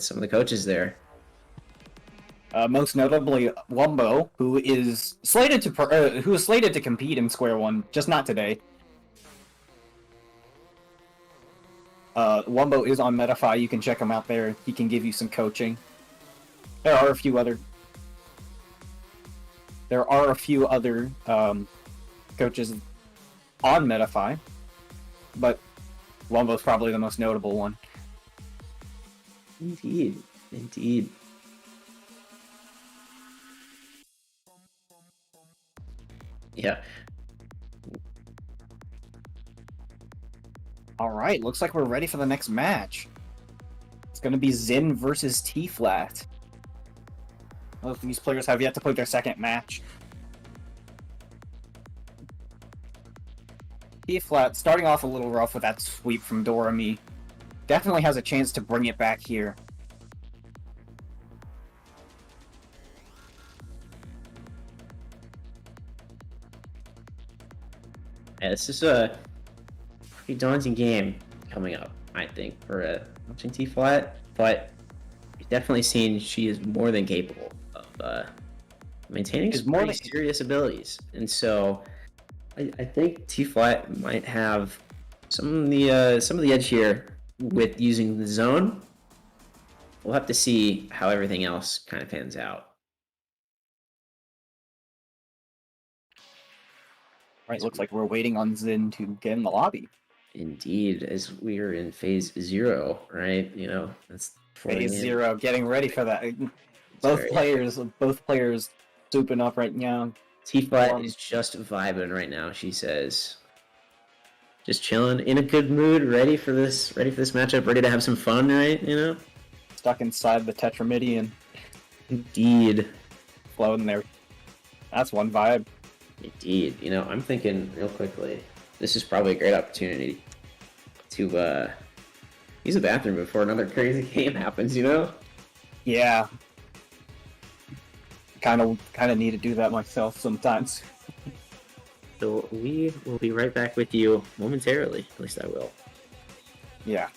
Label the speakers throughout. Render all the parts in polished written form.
Speaker 1: some of the coaches there.
Speaker 2: Most notably, Wumbo, who is slated to compete in Square One, just not today. Wumbo is on Metafy. You can check him out there. He can give you some coaching. There are a few other coaches on Metafy, but Wumbo's probably the most notable one.
Speaker 1: Indeed, indeed. Yeah.
Speaker 2: All right, looks like we're ready for the next match. It's going to be Zin versus T-Flat. Both of these players have yet to play their second match. T-Flat, starting off a little rough with that sweep from Dorami, definitely has a chance to bring it back here.
Speaker 1: Yeah, this is a pretty daunting game coming up, I think, for watching T-Flat, but we've definitely seen she is more than capable of maintaining some pretty serious abilities. And so I think T-Flat might have some of the edge here with using the zone. We'll have to see how everything else kind of pans out.
Speaker 2: Right, looks like we're waiting on Zin to get in the lobby.
Speaker 1: Indeed, as we are in phase 0, right? You know, that's
Speaker 2: phase 0, getting ready for that. Both players souping up right now.
Speaker 1: T-Flat is just vibing right now, she says. Just chilling, in a good mood, ready for this matchup, ready to have some fun, right? You know?
Speaker 2: Stuck inside the Tetramidian.
Speaker 1: Indeed.
Speaker 2: Floating there. That's one vibe.
Speaker 1: Indeed. You know, I'm thinking real quickly, this is probably a great opportunity to use a bathroom before another crazy game happens, you know?
Speaker 2: Yeah. Kind of need to do that myself sometimes.
Speaker 1: So we will be right back with you momentarily. At least I will.
Speaker 2: Yeah.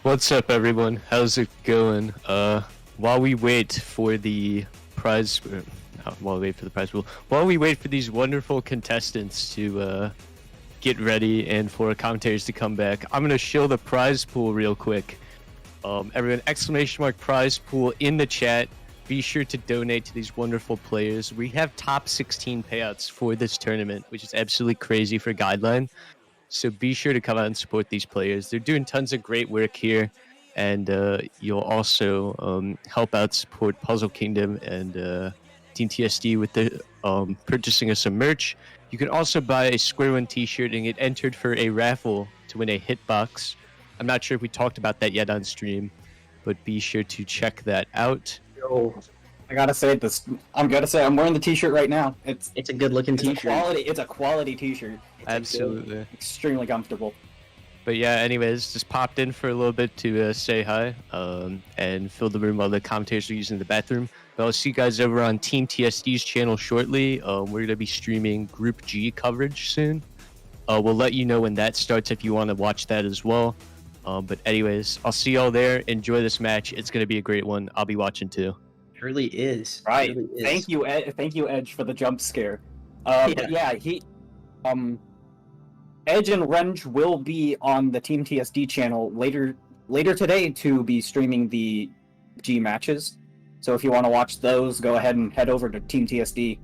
Speaker 3: What's up, everyone? How's it going? While we wait for the prize, while we wait for these wonderful contestants to get ready and for commentators to come back, I'm gonna show the prize pool real quick. Everyone, exclamation mark prize pool in the chat. Be sure to donate to these wonderful players. We have top 16 payouts for this tournament, which is absolutely crazy for Guideline. So be sure to come out and support these players. They're doing tons of great work here, and you'll also help out support Puzzle Kingdom and Team TSD with the purchasing of some merch. You can also buy a Square One t-shirt and get entered for a raffle to win a hitbox. I'm not sure if we talked about that yet on stream, but be sure to check that out.
Speaker 2: Yo, I gotta say this. I'm wearing the t-shirt right now. It's
Speaker 1: a good looking t-shirt.
Speaker 2: It's a quality t-shirt.
Speaker 3: Absolutely.
Speaker 2: Extremely comfortable.
Speaker 3: But yeah, anyways, just popped in for a little bit to say hi and fill the room while the commentators are using the bathroom. But I'll see you guys over on Team TSD's channel shortly. We're going to be streaming Group G coverage soon. We'll let you know when that starts if you want to watch that as well. But anyways, I'll see y'all there. Enjoy this match. It's going to be a great one. I'll be watching too.
Speaker 1: It really is.
Speaker 2: Right.
Speaker 1: Really is.
Speaker 2: Thank you, Edge, for the jump scare. But yeah, Edge and Renge will be on the Team TSD channel later today to be streaming the G matches. So if you want to watch those, go ahead and head over to Team TSD.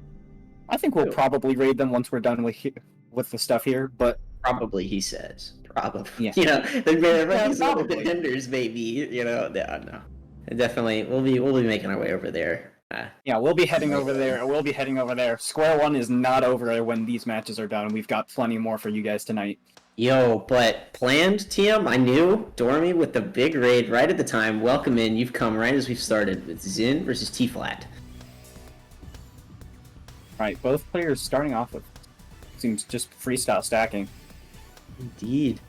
Speaker 2: I think we'll
Speaker 1: Cool.
Speaker 2: probably raid them once we're done with the stuff here, but
Speaker 1: Probably, he says. Probably.
Speaker 2: Yeah.
Speaker 1: You know, there might be some other
Speaker 2: probably.
Speaker 1: contenders, maybe. You know, no. Definitely, we'll be making our way over there.
Speaker 2: yeah, we'll be heading over there. Square One is not over there when these matches are done. We've got plenty more for you guys tonight.
Speaker 1: Yo, but planned, TM, I knew, Dormy with the big raid right at the time. Welcome in, you've come right as we've started with Zin versus T-Flat.
Speaker 2: Right, both players starting off with seems just freestyle stacking.
Speaker 1: Indeed.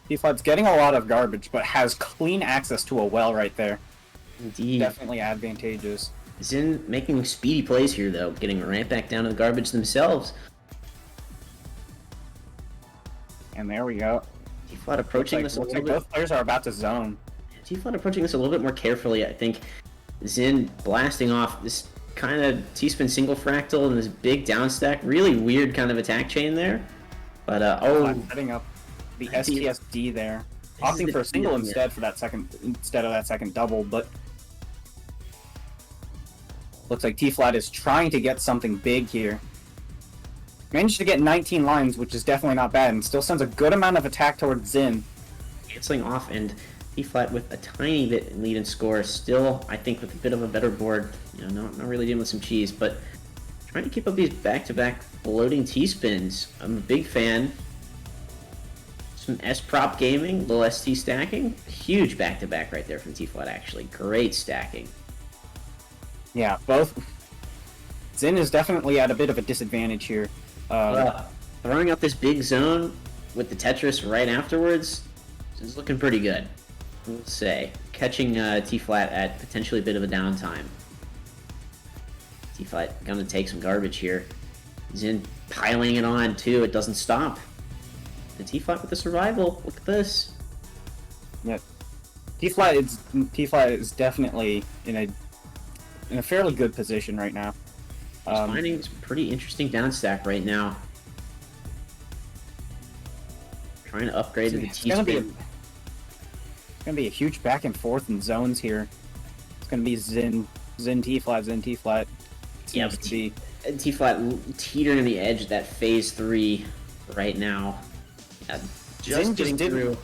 Speaker 2: T-Flat's getting a lot of garbage, but has clean access to a well right there.
Speaker 1: Indeed.
Speaker 2: Definitely advantageous.
Speaker 1: Zin making speedy plays here, though, getting right back down to the garbage themselves.
Speaker 2: And there we go.
Speaker 1: T-Flat approaching this a
Speaker 2: Looks
Speaker 1: little
Speaker 2: like
Speaker 1: bit.
Speaker 2: both players are about to zone.
Speaker 1: T-Flat approaching this a little bit more carefully, I think. Zin blasting off this kind of T-spin single fractal and this big down stack. Really weird kind of attack chain there. But,
Speaker 2: Setting up the
Speaker 1: I see.
Speaker 2: STSD there.
Speaker 1: This is
Speaker 2: Opting
Speaker 1: the
Speaker 2: for a single
Speaker 1: key, yeah.
Speaker 2: instead of that second double, but looks like T-Flat is trying to get something big here. Managed to get 19 lines, which is definitely not bad, and still sends a good amount of attack towards Zin.
Speaker 1: canceling off, and T-Flat with a tiny bit lead in score. Still, I think with a bit of a better board. You know, not really dealing with some cheese, but trying to keep up these back-to-back floating T-spins. I'm a big fan. Some S-prop gaming, little ST stacking. Huge back-to-back right there from T-Flat, actually. Great stacking.
Speaker 2: Yeah, both. Zin is definitely at a bit of a disadvantage here.
Speaker 1: Throwing out this big zone with the Tetris right afterwards is looking pretty good, we'll say. Catching T-Flat at potentially a bit of a downtime. T-Flat gonna take some garbage here. Zin piling it on too, it doesn't stop. The T-Flat with the survival, look at this.
Speaker 2: Yeah, T-Flat is definitely in a fairly good position right now.
Speaker 1: He's finding some pretty interesting downstack right now. Trying to upgrade to the
Speaker 2: It's gonna
Speaker 1: T-spin.
Speaker 2: be a huge back and forth in zones here. It's gonna be Zin T-Flat, Zin T-Flat.
Speaker 1: Yeah,
Speaker 2: Seems to be.
Speaker 1: T-Flat teetering the edge of that phase 3 right now.
Speaker 2: Zin
Speaker 1: Getting through.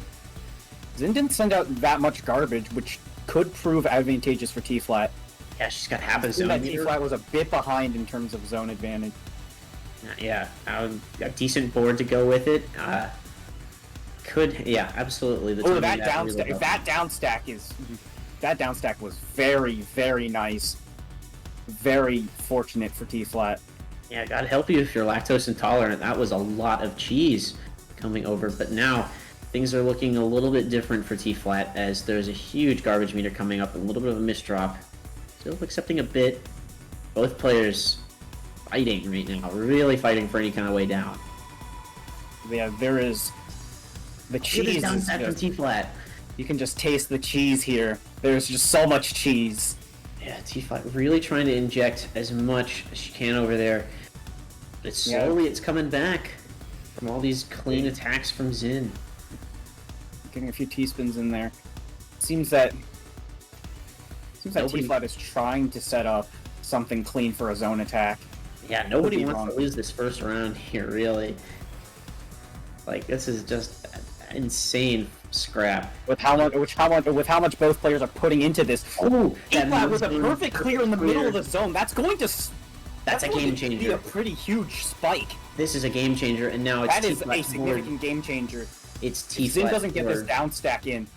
Speaker 2: Zin didn't send out that much garbage, which could prove advantageous for T-Flat.
Speaker 1: Yeah, she's got half a
Speaker 2: Seemed
Speaker 1: zone
Speaker 2: that
Speaker 1: meter.
Speaker 2: T-Flat was a bit behind in terms of zone advantage.
Speaker 1: Yeah, a decent board to go with it. Yeah, absolutely. The
Speaker 2: Oh,
Speaker 1: timing
Speaker 2: that down
Speaker 1: really
Speaker 2: stack!
Speaker 1: helped.
Speaker 2: That down stack was very, very nice. Very fortunate for T-Flat.
Speaker 1: Yeah, God help you if you're lactose intolerant. That was a lot of cheese coming over, but now things are looking a little bit different for T-Flat as there's a huge garbage meter coming up, a little bit of a misdrop. Still accepting a bit. Both players fighting right now, really fighting for any kind of way down.
Speaker 2: Yeah, there is the cheese.
Speaker 1: Down
Speaker 2: Is
Speaker 1: stack from
Speaker 2: just,
Speaker 1: T-Flat.
Speaker 2: you can just taste the cheese here. There's just so much cheese.
Speaker 1: Yeah, T-Flat really trying to inject as much as she can over there. But slowly it's coming back from all these clean attacks from Zin.
Speaker 2: Getting a few T-spins in there. Seems that
Speaker 1: Nobody-
Speaker 2: T-Flat is trying to set up something clean for a zone attack.
Speaker 1: Yeah, nobody
Speaker 2: be
Speaker 1: wants
Speaker 2: wrong.
Speaker 1: to lose this first round here, really. Like, this is just insane scrap.
Speaker 2: With how much both players are putting into this.
Speaker 1: Oh,
Speaker 2: T-Flat with a perfect clear in the middle of the zone. That's going to.
Speaker 1: That's a game
Speaker 2: going to Be
Speaker 1: changer.
Speaker 2: a pretty huge spike.
Speaker 1: This is a game changer, and now it's
Speaker 2: That is a
Speaker 1: T-Flat's board.
Speaker 2: significant game changer.
Speaker 1: It's
Speaker 2: If
Speaker 1: T-Flat.
Speaker 2: Zin doesn't get this down stack in,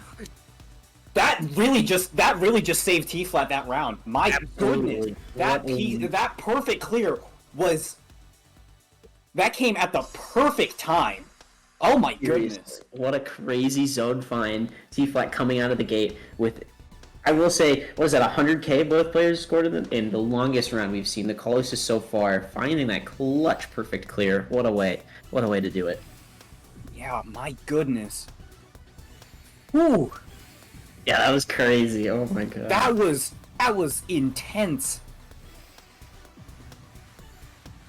Speaker 2: that really just saved T-Flat that round. My
Speaker 1: Absolutely.
Speaker 2: goodness, that perfect clear that came at the perfect time. Oh my goodness.
Speaker 1: What a crazy zone find. T-Flat coming out of the gate with, I will say, what was that, 100k both players scored in the longest round we've seen, the closest so far. Finding that clutch perfect clear. What a way to do it.
Speaker 2: Yeah, my goodness. Whew,
Speaker 1: Yeah, that was crazy. Oh my god.
Speaker 2: that was intense.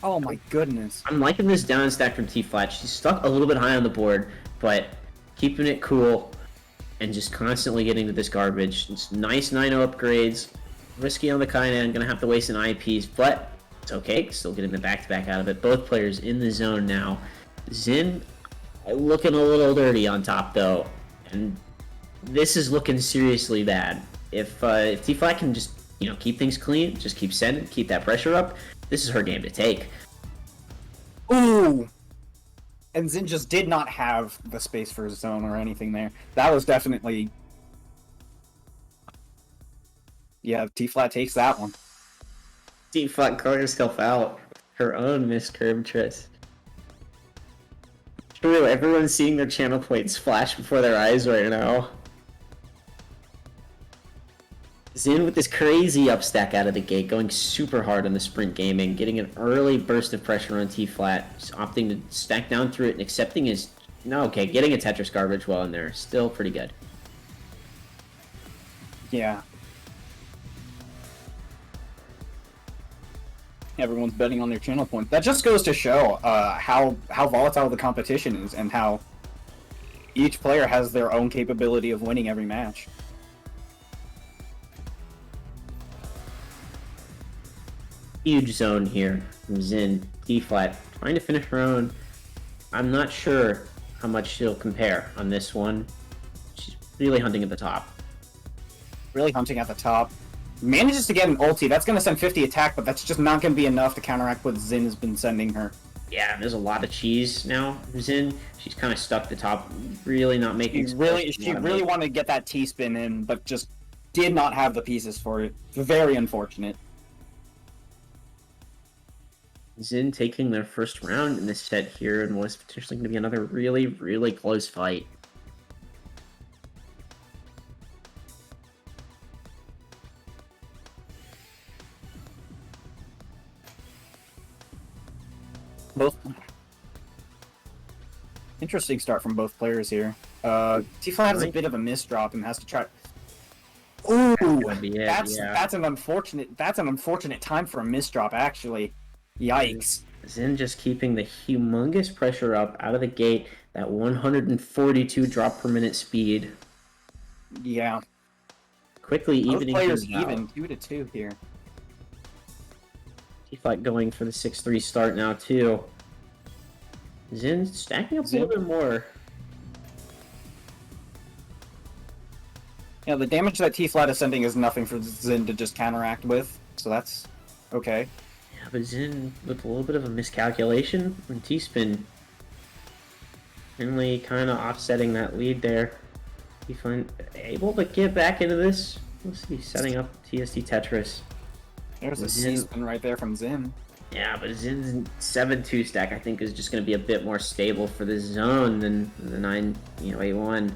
Speaker 2: Oh my goodness.
Speaker 1: I'm liking this down stack from T-Flat. She's stuck a little bit high on the board, but keeping it cool and just constantly getting to this garbage. It's nice 9-0 upgrades. Risky on the Kainan, gonna have to waste an IPs, but it's okay. Still getting the back-to-back out of it. Both players in the zone now. Xin looking a little dirty on top though, and this is looking seriously bad. If T-Flat can just keep things clean, just keep sending, keep that pressure up, this is her game to take.
Speaker 2: Ooh! And Xin just did not have the space for his zone or anything there. That was definitely... Yeah, T-Flat takes that one.
Speaker 1: T-Flat caught herself out. Her own missed curve triss. True, everyone's seeing their channel points flash before their eyes right now. Xin with this crazy upstack out of the gate, going super hard on the sprint gaming, getting an early burst of pressure on T-Flat, just opting to stack down through it and accepting his... No, okay, getting a Tetris garbage well in there. Still pretty good.
Speaker 2: Yeah. Everyone's betting on their channel points. That just goes to show how volatile the competition is and how each player has their own capability of winning every match.
Speaker 1: Huge zone here from Xin. T-Flat trying to finish her own. I'm not sure how much she'll compare on this one. She's really hunting at the top.
Speaker 2: Really hunting at the top. Manages to get an ulti. That's going to send 50 attack, but that's just not going to be enough to counteract what Xin has been sending her.
Speaker 1: Yeah, there's a lot of cheese now from Xin. She's kind of stuck at the top, really not making...
Speaker 2: She really wanted to get that T-spin in, but just did not have the pieces for it. Very unfortunate.
Speaker 1: Xin taking their first round in this set here, and was potentially going to be another really, really close fight.
Speaker 2: Both. Interesting start from both players here. T-Flat has a bit of a misdrop and has to try... Ooh! That's an unfortunate time for a misdrop, actually. Yikes.
Speaker 1: Xin just keeping the humongous pressure up out of the gate, that 142 drop per minute speed.
Speaker 2: Yeah.
Speaker 1: Quickly evening
Speaker 2: players
Speaker 1: things out.
Speaker 2: even 2-2 here.
Speaker 1: T-Flat going for the 6-3 start now too. Xin stacking up a little bit more.
Speaker 2: Yeah, the damage that T-Flat is sending is nothing for Xin to just counteract with, so that's okay.
Speaker 1: Yeah, but Xin with a little bit of a miscalculation and T-spin. Finally kind of offsetting that lead there. T-Flat able to get back into this. Let's see, setting up TSD Tetris.
Speaker 2: There's a C-spin right there from Xin.
Speaker 1: Yeah, but Zin's 7-2 stack I think is just going to be a bit more stable for this zone than the 8-1.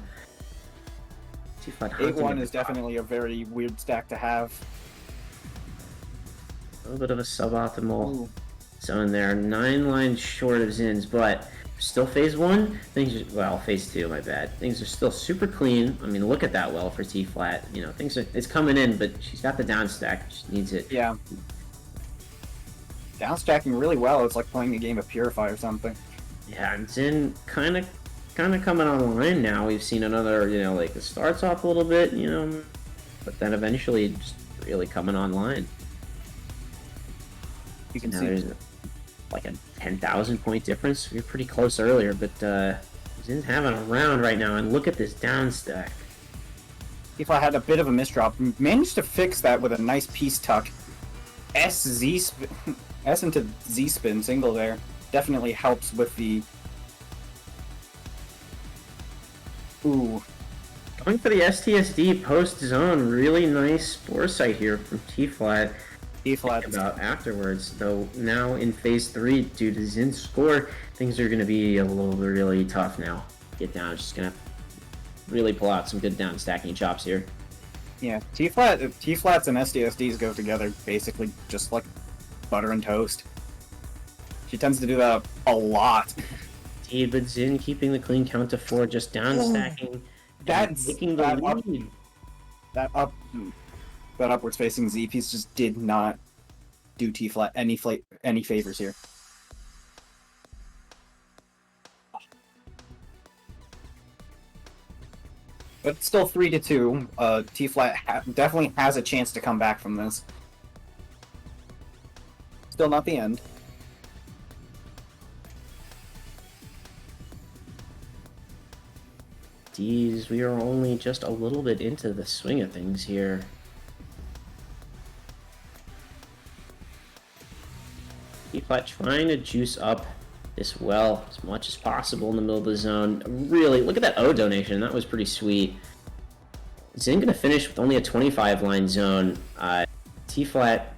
Speaker 2: 8-1 is definitely a very weird stack to have.
Speaker 1: A little bit of a suboptimal zone there. 9 lines short of Zin's, but still phase 1. Phase 2, my bad. Things are still super clean. I mean, look at that well for T-Flat. It's coming in, but she's got the down stack. She needs it.
Speaker 2: Yeah. Down stacking really well. It's like playing a game of Purify or something.
Speaker 1: Yeah, and Xin kind of coming online now. We've seen another, it starts off a little bit, but then eventually just really coming online.
Speaker 2: You can see
Speaker 1: there's like a 10,000 point difference. We were pretty close earlier, but Zin's having a round right now, and look at this down stack.
Speaker 2: If I had a bit of a misdrop, managed to fix that with a nice piece tuck. S into Z spin single there definitely helps with the... Ooh.
Speaker 1: Going for the STSD post zone, really nice foresight here from T-Flat.
Speaker 2: T-Flat.
Speaker 1: About afterwards, though now in phase 3, due to Zin's score, things are going to be a little really tough now. Get down, just going to really pull out some good down stacking chops here.
Speaker 2: Yeah, T-Flats and STSDs go together basically just like butter and toast. She tends to do that a lot.
Speaker 1: Indeed, but Xin keeping the clean count to 4, just down stacking.
Speaker 2: That's
Speaker 1: taking the lead.
Speaker 2: That upwards facing Z piece just did not do T-Flat any favors here. But it's still 3-2. T-flat definitely has a chance to come back from this. Still not the end.
Speaker 1: Geez, we are only just a little bit into the swing of things here. T-flat trying to juice up this well as much as possible in the middle of the zone. Really, look at that O donation. That was pretty sweet. Zin gonna finish with only a 25 line zone. T-flat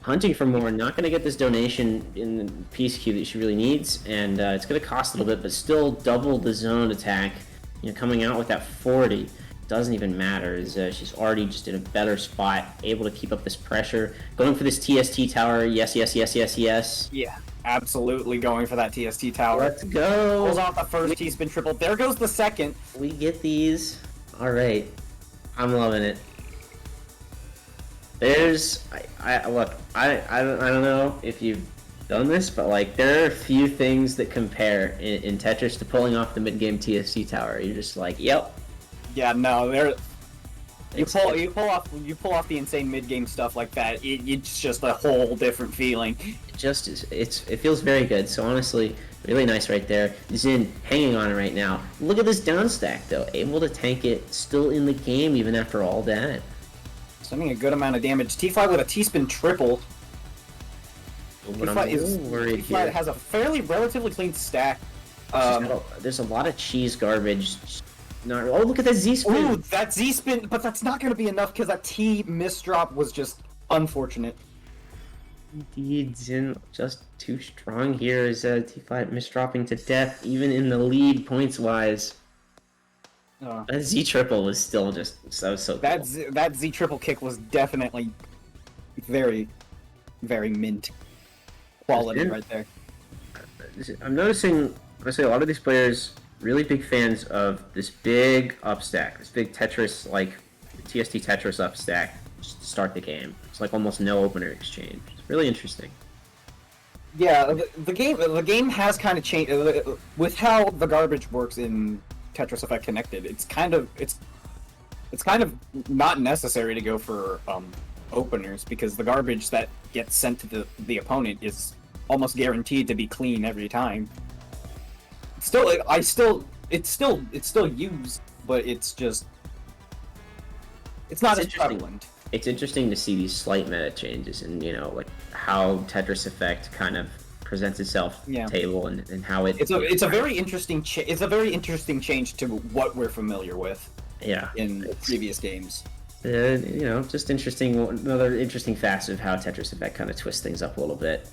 Speaker 1: hunting for more, not gonna get this donation in the piece queue that she really needs, and it's gonna cost a little bit, but still double the zone attack. You know, coming out with that 40 doesn't even matter. Is she's already just in a better spot, able to keep up this pressure. Going for this TST tower. Yes, yes, yes, yes, yes.
Speaker 2: Yeah, absolutely going for that TST tower.
Speaker 1: Let's go.
Speaker 2: Pulls off the first T-spin triple. There goes the second.
Speaker 1: We get these. All right, I'm loving it. There's, look, I don't know if you've done this, but like there are a few things that compare in Tetris to pulling off the mid-game TST tower. You're just like, yep.
Speaker 2: Yeah, no, there. You pull off the insane mid-game stuff like that. It's just a whole different feeling.
Speaker 1: It just is. It feels very good. So honestly, really nice right there. Zin hanging on it right now. Look at this down stack though, able to tank it, still in the game even after all that.
Speaker 2: Sending a good amount of damage. T-flat with a T-spin triple. T-flat has a relatively clean stack.
Speaker 1: There's a lot of cheese garbage. Oh, look at that Z-spin!
Speaker 2: Ooh, that Z-spin, but that's not going to be enough because that T misdrop was just unfortunate.
Speaker 1: Indeed, Zin just too strong here as T-flat misdropping to death, even in the lead points-wise. That Z-triple was still just so cool.
Speaker 2: That Z-triple kick was definitely very, very mint quality right there.
Speaker 1: I'm noticing, honestly, a lot of these players really big fans of this big up stack, this big Tetris, like TST Tetris up stack to start the game. It's like almost no opener exchange. It's really interesting.
Speaker 2: Yeah, the game has kind of changed with how the garbage works in Tetris Effect Connected. It's kind of not necessary to go for openers because the garbage that gets sent to the opponent is almost guaranteed to be clean every time. It's still used, but it's not as prevalent.
Speaker 1: It's interesting to see these slight meta changes and like how Tetris Effect kind of presents itself table and how it's
Speaker 2: a very interesting change to what we're familiar with in previous games.
Speaker 1: Just interesting. Another interesting facet of how Tetris Effect kind of twists things up a little bit.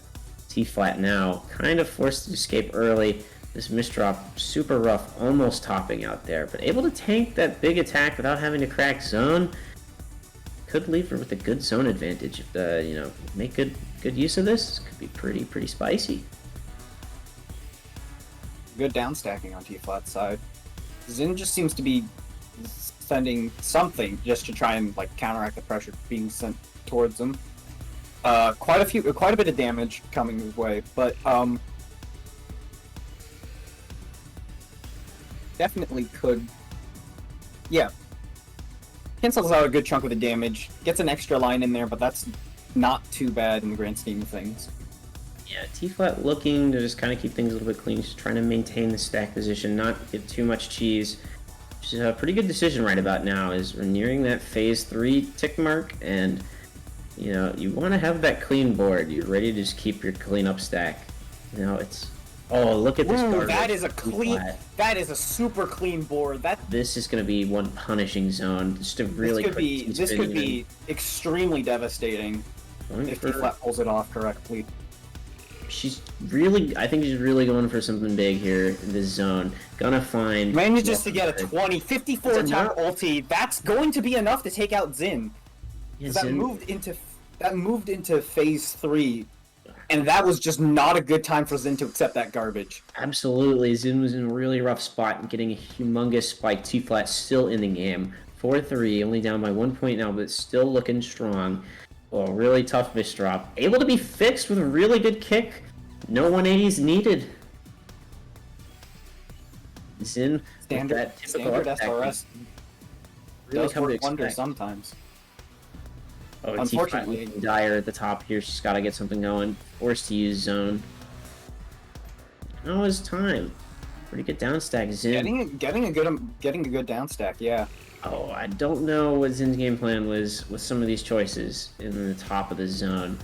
Speaker 1: T-flat now kind of forced to escape early. This misdrop, super rough, almost topping out there, but able to tank that big attack without having to crack zone. Could leave her with a good zone advantage if make good use of this. Could be pretty spicy.
Speaker 2: Good down stacking on T-flat side. Zin just seems to be sending something just to try and like counteract the pressure being sent towards him. Quite a bit of damage coming his way, but definitely could. Yeah. Cancels out a good chunk of the damage, gets an extra line in there, but that's not too bad in the grand scheme of things.
Speaker 1: Yeah, T-flat looking to just kind of keep things a little bit clean, just trying to maintain the stack position, not give too much cheese. Which is a pretty good decision right about now, as we're nearing that phase 3 tick mark, and you want to have that clean board. You're ready to just keep your clean up stack. It's... Oh, look at this garbage.
Speaker 2: That is a clean. That is a super clean board.
Speaker 1: This is going to be one punishing zone. Just a really
Speaker 2: this could be extremely devastating if T-flat pulls it off correctly.
Speaker 1: I think she's really going for something big here in this zone. Gonna find...
Speaker 2: Manages to get a 54 time ulti. That's going to be enough to take out Zin. Yeah, that moved into phase 3. And that was just not a good time for Zin to accept that garbage.
Speaker 1: Absolutely. Zin was in a really rough spot and getting a humongous spike. T-flat still in the game. 4-3, only down by 1 point now, but still looking strong. Oh, really tough misdrop. Able to be fixed with a really good kick. No 180s needed. Zin,
Speaker 2: standard SRS.
Speaker 1: really
Speaker 2: does
Speaker 1: come to
Speaker 2: work wonders
Speaker 1: expect.
Speaker 2: sometimes.
Speaker 1: Oh,
Speaker 2: Unfortunately.
Speaker 1: T5 Dyer at the top here. She's got to get something going. Forced to use zone. Now is time. Pretty good down stack. Zin.
Speaker 2: Getting a good down stack. Yeah.
Speaker 1: Oh, I don't know what Zin's game plan was with some of these choices in the top of the zone.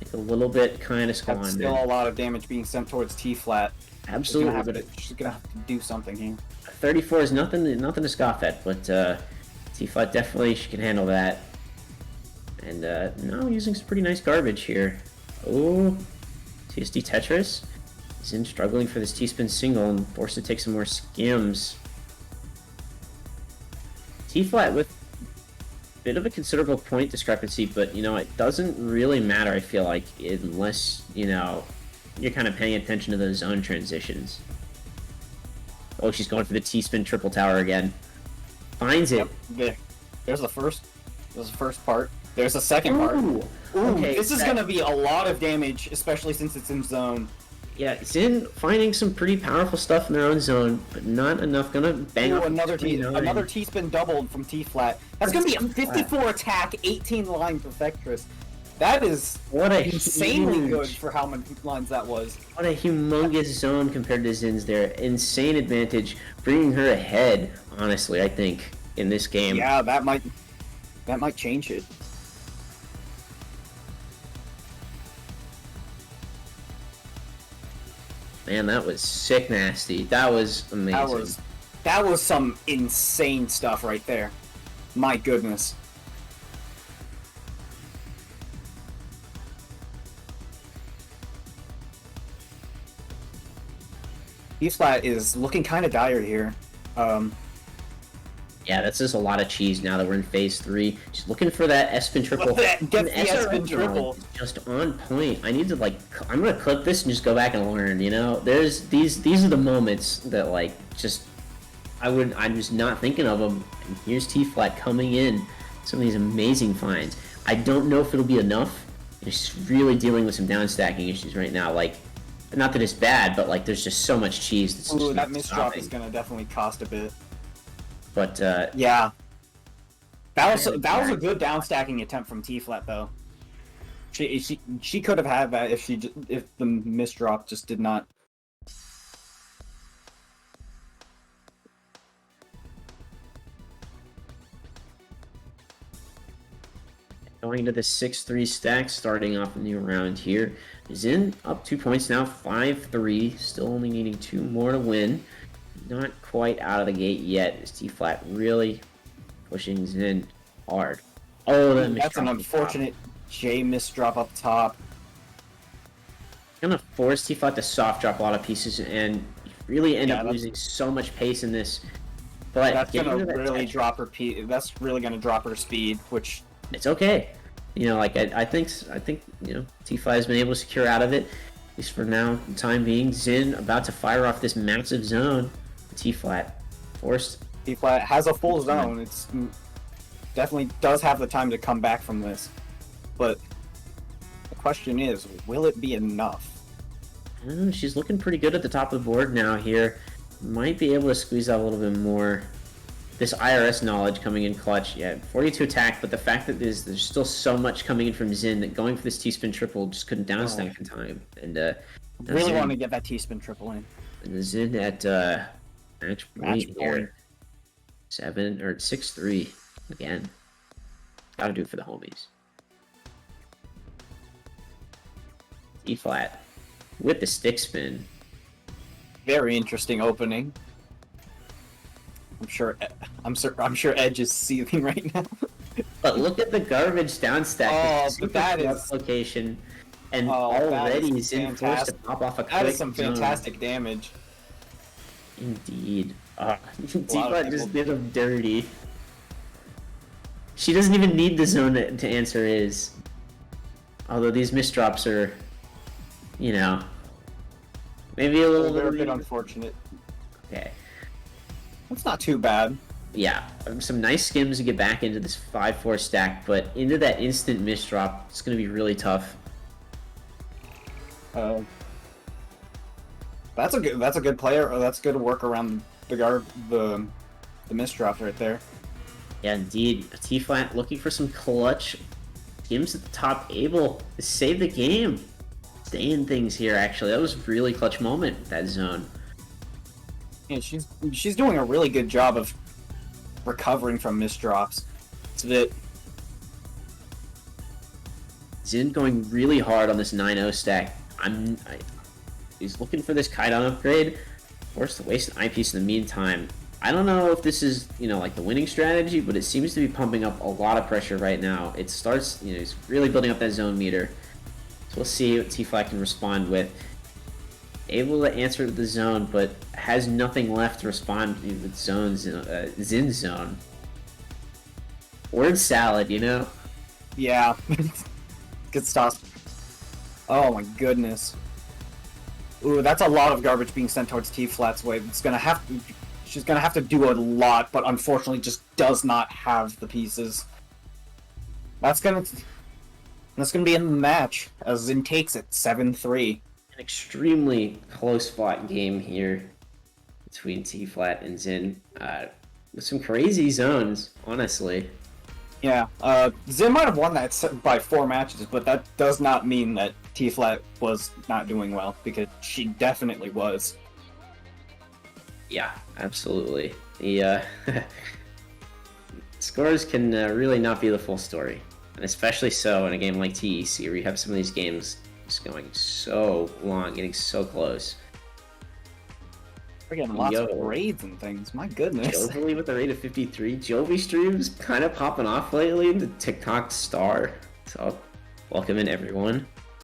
Speaker 1: It's a little bit kind of squandered.
Speaker 2: That's still a lot of damage being sent towards T flat.
Speaker 1: Absolutely.
Speaker 2: She's gonna have to do something here.
Speaker 1: 34 is nothing to scoff at, but T flat definitely she can handle that. And now using some pretty nice garbage here. Oh, TSD Tetris. Zin struggling for this T-spin single and forced to take some more skims. T-flat with a bit of a considerable point discrepancy, but, you know, it doesn't really matter, I feel like, unless, you know, you're kind of paying attention to those zone transitions. Oh, she's going for the T-spin triple tower again. Finds it.
Speaker 2: Yep. There's the first part. There's the second part.
Speaker 1: Ooh, okay,
Speaker 2: this is gonna be a lot of damage, especially since it's in zone.
Speaker 1: Yeah, Zin finding some pretty powerful stuff in their own zone, but not enough. Gonna bang off
Speaker 2: another T-spin doubled from T-flat. That's gonna be a 54 attack, 18 line Perfectress. That is insanely good for how many lines that was.
Speaker 1: What a humongous zone compared to Zin's there. Insane advantage, bringing her ahead, honestly, I think, in this game.
Speaker 2: Yeah, that might change it.
Speaker 1: Man, that was sick nasty. That was amazing.
Speaker 2: That was some insane stuff right there. My goodness. T-flat is looking kind of dire here.
Speaker 1: Yeah, that's just a lot of cheese now that we're in phase 3. She's looking for that S-spin triple.
Speaker 2: Get the S-spin triple.
Speaker 1: Just on point. I need to, like, I'm gonna clip this and just go back and learn, you know? There's, these are the moments that, like, just, I'm just not thinking of them. And here's T-flat coming in. Some of these amazing finds. I don't know if it'll be enough. She's really dealing with some down stacking issues right now. Like, not that it's bad, but, like, there's just so much cheese that's just
Speaker 2: that misdrop is gonna definitely cost a bit.
Speaker 1: But
Speaker 2: yeah, that was a good down stacking attempt from T-flat though. She could have had that if the misdrop just did not.
Speaker 1: Going into the 6-3 stack, starting off a new round here. Zin up 2 points now, 5-3. Still only needing 2 more to win. Not quite out of the gate yet. Is T-flat really pushing Zin hard? Oh,
Speaker 2: that's an unfortunate J misdrop up top.
Speaker 1: Gonna force T-flat to soft drop a lot of pieces and really end up losing so much pace in this. But
Speaker 2: that's gonna really drop her. That's really gonna drop her speed, which
Speaker 1: it's okay. You know, like I think you know T-flat has been able to secure out of it, at least for now. For the time being, Zin about to fire off this massive zone. T-flat forced.
Speaker 2: T-flat has a full zone. It's definitely does have the time to come back from this, but the question is, will it be enough?
Speaker 1: She's looking pretty good at the top of the board now. Here, might be able to squeeze out a little bit more. This IRS knowledge coming in clutch. Yeah, 42 attack, but the fact that there's still so much coming in from Zin that going for this T-spin triple just couldn't down stack in time. And
Speaker 2: really want to get that T-spin triple in.
Speaker 1: And Zin at match point here. 6-3 again. Gotta do it for the homies. T-flat with the stick spin.
Speaker 2: Very interesting opening. I'm sure Edge is seething right now.
Speaker 1: But look at the garbage down stack.
Speaker 2: Oh, but that is
Speaker 1: location, and already Zin forced to pop off a quick
Speaker 2: That is some
Speaker 1: zone.
Speaker 2: fantastic damage.
Speaker 1: Indeed. T-flat just did him dirty. She doesn't even need the zone to answer his. Although these misdrops are, you know, maybe a little
Speaker 2: bit unfortunate.
Speaker 1: Okay.
Speaker 2: That's not too bad.
Speaker 1: Yeah, some nice skims to get back into this 5-4 stack, but into that instant misdrop, it's going to be really tough.
Speaker 2: That's a good player. That's good work around the misdrops right there.
Speaker 1: Yeah, indeed. T-Flat looking for some clutch. Kim's at the top, able to save the game. Stay in things here, actually. That was a really clutch moment with that zone.
Speaker 2: Yeah, she's doing a really good job of recovering from misdrops. It's a bit...
Speaker 1: Zin going really hard on this 9-0 stack. He's looking for this Kaidan upgrade. Forced to waste an eyepiece in the meantime. I don't know if this is, like the winning strategy, but it seems to be pumping up a lot of pressure right now. It starts, he's really building up that zone meter. So we'll see what T-Flat can respond with. Able to answer the zone, but has nothing left to respond with Zin's zone. Word salad,
Speaker 2: Yeah. Good stuff. Oh my goodness. Ooh, that's a lot of garbage being sent towards T-Flat's way. She's gonna have to do a lot, but unfortunately just does not have the pieces. That's gonna be in the match, as Zin takes it 7-3.
Speaker 1: An extremely close fought game here between T-Flat and Zin. With some crazy zones, honestly.
Speaker 2: Yeah, Zin might have won that by 4 matches, but that does not mean that T-Flat was not doing well, because she definitely was.
Speaker 1: Yeah, absolutely. The scores can really not be the full story, and especially so in a game like TEC, where you have some of these games just going so long, getting so close.
Speaker 2: We're getting lots of raids and things. My goodness.
Speaker 1: Jovi with a rate of 53. Jovi streams kind of popping off lately. The TikTok star. So, welcome in everyone.